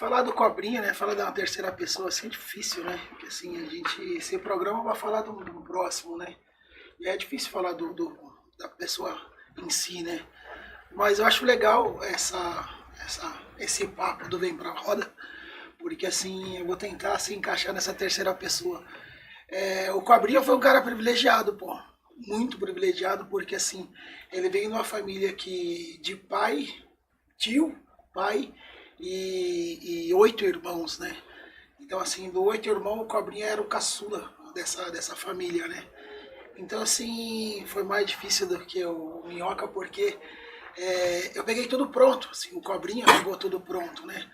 Falar do Cobrinha, né? Falar de uma terceira pessoa assim é difícil, né? Porque assim, a gente, esse programa vai falar do próximo, né? E é difícil falar da pessoa em si, né? Mas eu acho legal esse papo do Vem Pra Roda, porque assim, eu vou tentar se encaixar nessa terceira pessoa. O Cobrinha foi um cara privilegiado, pô. Muito privilegiado, porque assim, ele veio de uma família de pai, tio, pai e 8 irmãos, né? Então assim, do 8 irmãos, o Cobrinha era o caçula dessa família, né? Então assim, foi mais difícil do que o Minhoca, porque eu peguei tudo pronto, assim, o Cobrinha pegou tudo pronto, né?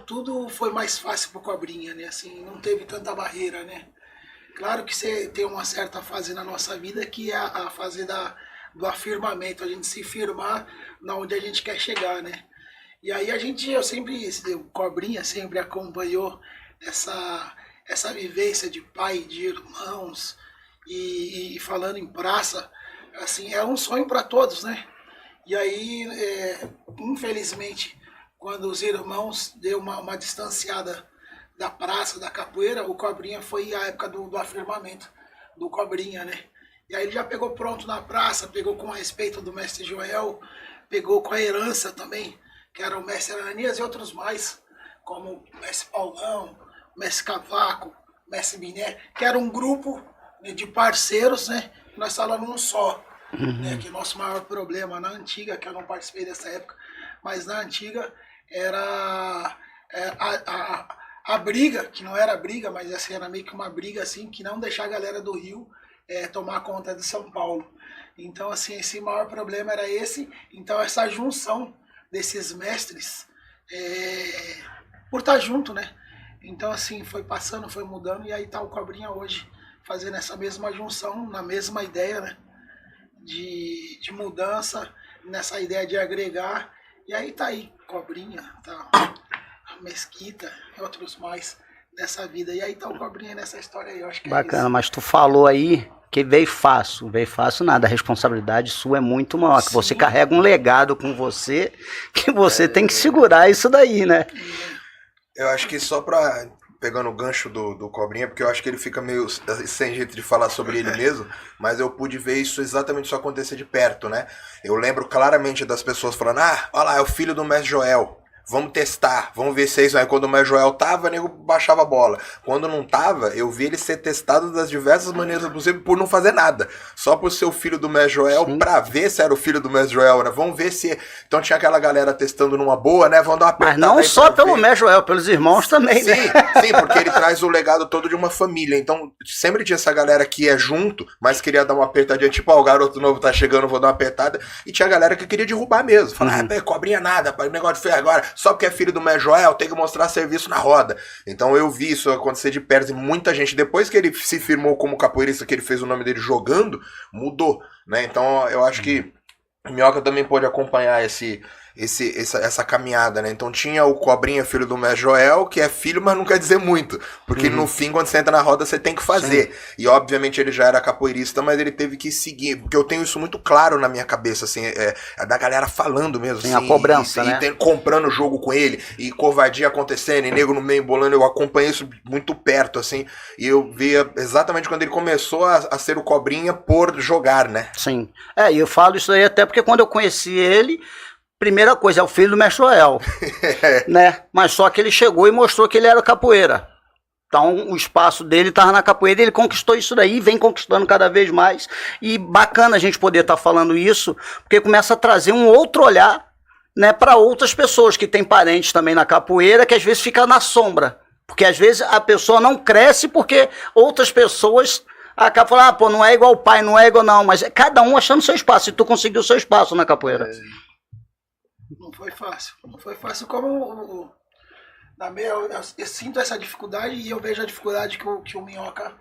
Tudo foi mais fácil pro Cobrinha, né? Assim, não teve tanta barreira, né? Claro que você tem uma certa fase na nossa vida que é a fase do afirmamento, a gente se firmar na onde a gente quer chegar, né? E aí o Cobrinha sempre acompanhou essa vivência de pai, de irmãos, e falando em praça, assim, é um sonho para todos, né? E aí, infelizmente, quando os irmãos deu uma distanciada da praça, da capoeira, o Cobrinha foi a época do afirmamento do Cobrinha, né? E aí ele já pegou pronto na praça, pegou com respeito do mestre Joel, pegou com a herança também, que era o mestre Ananias e outros mais, como o mestre Paulão, o mestre Cavaco, o mestre Miné, que era um grupo, né, de parceiros, né? Nós falamos um só, né? Que o nosso maior problema na antiga, que eu não participei dessa época, mas na antiga era a briga, que não era briga, mas assim, era meio que uma briga assim, que não deixar a galera do Rio tomar conta de São Paulo. Então, assim, esse maior problema era esse. Então, essa junção desses mestres por estar junto, né? Então, assim, foi passando, foi mudando, e aí tá o Cobrinha hoje fazendo essa mesma junção, na mesma ideia, né? De mudança, nessa ideia de agregar. E aí tá aí, Cobrinha, tá Mesquita e outros mais nessa vida. E aí tá o Cobrinha nessa história aí, eu acho que Bacana, é isso. mas tu falou aí que veio fácil nada, a responsabilidade sua é muito maior, que você carrega um legado com você, que você tem que segurar isso daí, né? Eu acho que só pra, pegando o gancho do Cobrinha, porque eu acho que ele fica meio sem jeito de falar sobre ele mesmo, mas eu pude ver exatamente isso acontecer de perto, né? Eu lembro claramente das pessoas falando, olha lá, é o filho do mestre Joel. Vamos testar, vamos ver se é isso aí. Quando o Mestre Joel tava, o nego baixava a bola. Quando não tava, eu vi ele ser testado das diversas maneiras possíveis por não fazer nada. Só por ser o filho do Mestre Joel, sim, pra ver se era o filho do Mestre Joel, né? Vamos ver se... Então tinha aquela galera testando numa boa, né? Vamos dar uma apertada. Mas não só pelo Mestre Joel, pelos irmãos também, sim, né? Sim, porque ele traz o legado todo de uma família. Então sempre tinha essa galera que ia junto, mas queria dar uma apertadinha, tipo, o garoto novo tá chegando, vou dar uma apertada. E tinha galera que queria derrubar mesmo. Falar, Cobrinha nada, o negócio de ferro agora... Só porque é filho do Mestre Joel, tem que mostrar serviço na roda. Então eu vi isso acontecer de perto e muita gente, depois que ele se firmou como capoeirista, que ele fez o nome dele jogando, mudou, né? Então eu acho que o Minhoca também pode acompanhar essa caminhada, né? Então tinha o Cobrinha, filho do Mestre Joel, que é filho, mas não quer dizer muito. Porque no fim, quando você entra na roda, você tem que fazer. Sim. E obviamente ele já era capoeirista, mas ele teve que seguir. Porque eu tenho isso muito claro na minha cabeça, assim, da galera falando mesmo. Tem assim, a cobrança, né? E comprando o jogo com ele, e covardia acontecendo, e nego no meio embolando. Eu acompanhei isso muito perto, assim. E eu via exatamente quando ele começou a ser o Cobrinha por jogar, né? Sim. E eu falo isso aí até porque quando eu conheci ele, primeira coisa, é o filho do Mestre Joel, né? Mas só que ele chegou e mostrou que ele era capoeira. Então o espaço dele estava na capoeira e ele conquistou isso daí e vem conquistando cada vez mais. E bacana a gente poder estar falando isso, porque começa a trazer um outro olhar, né, para outras pessoas que têm parentes também na capoeira, que às vezes fica na sombra. Porque às vezes a pessoa não cresce porque outras pessoas acabam falando, não é igual o pai, não é igual não. Mas é cada um achando seu espaço, e tu conseguiu seu espaço na capoeira. Não foi fácil. Não foi fácil como... eu sinto essa dificuldade e eu vejo a dificuldade que o Minhoca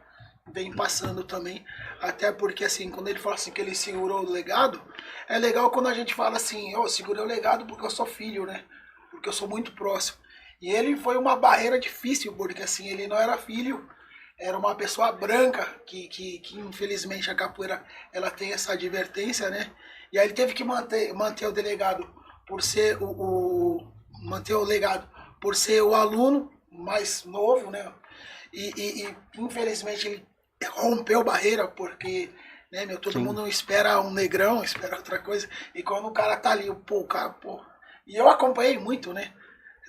vem passando também. Até porque, assim, quando ele fala assim que ele segurou o legado, é legal quando a gente fala assim, eu segurei o legado porque eu sou filho, né? Porque eu sou muito próximo. E ele foi uma barreira difícil, porque assim, ele não era filho, era uma pessoa branca, que infelizmente a capoeira ela tem essa advertência, né? E aí ele teve que manter o delegado por ser manter o legado por ser o aluno mais novo, né? E infelizmente ele rompeu barreira, porque, né, meu, todo mundo espera um negrão, espera outra coisa, e quando o cara tá ali, o cara, e eu acompanhei muito, né?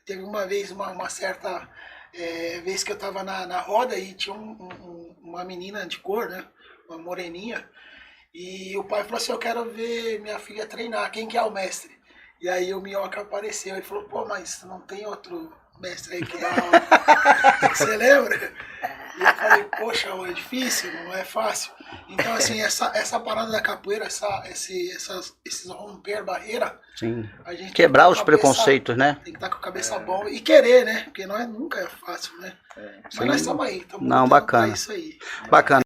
Teve uma vez, uma certa vez que eu tava na roda e tinha uma menina de cor, né? Uma moreninha, e o pai falou assim, eu quero ver minha filha treinar, quem que é o mestre? E aí o Minhoca apareceu, ele falou, pô, mas não tem outro mestre aí que dá aula? Você lembra? E eu falei, poxa, é difícil, não é fácil. Então, assim, essa parada da capoeira, esses romper barreira, Sim. a gente Quebrar os preconceitos, né? Tem que estar com a cabeça boa e querer, né? Porque nunca é fácil, né? Mas nós estamos aí, estamos Não, bacana. isso aí. Bacana.